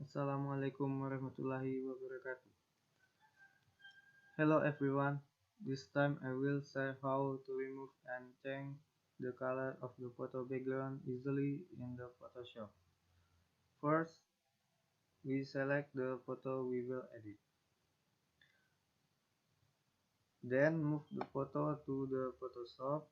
Assalamualaikum warahmatullahi wabarakatuh. Hello everyone. This time I will share how to remove and change the color of the photo background easily in the Photoshop. First, we select the photo we will edit. Then move the photo to the Photoshop.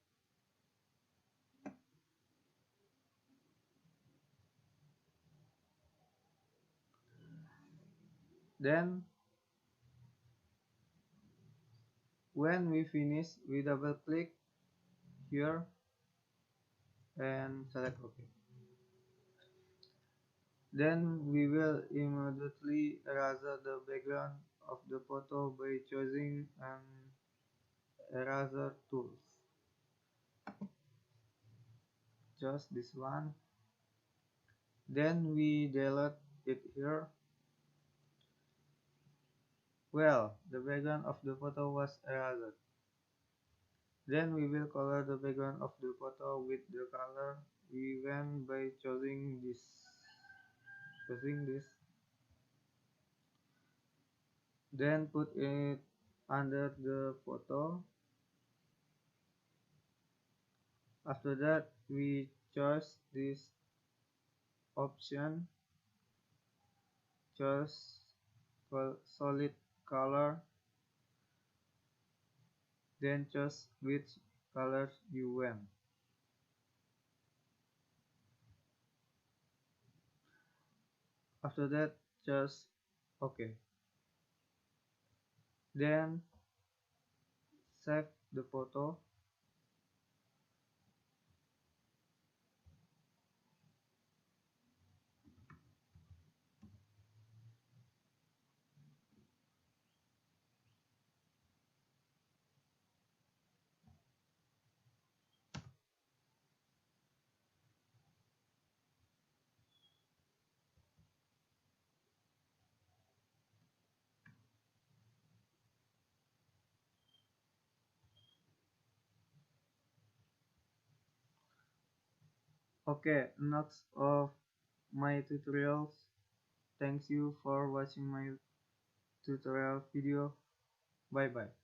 Then when we finish, we double click here and select OK. Then we will immediately erase the background of the photo by choosing an eraser tools. Just this one. Then we delete it here. Well, the background of the photo was erased. Then we will color the background of the photo with the color we want by choosing this. Then put it under the photo. After that, we choose this option. Choose solid color. Then choose which color you want. After that, just OK. Then save the photo. Okay, next of my tutorials. Thanks you for watching my tutorial video. Bye bye.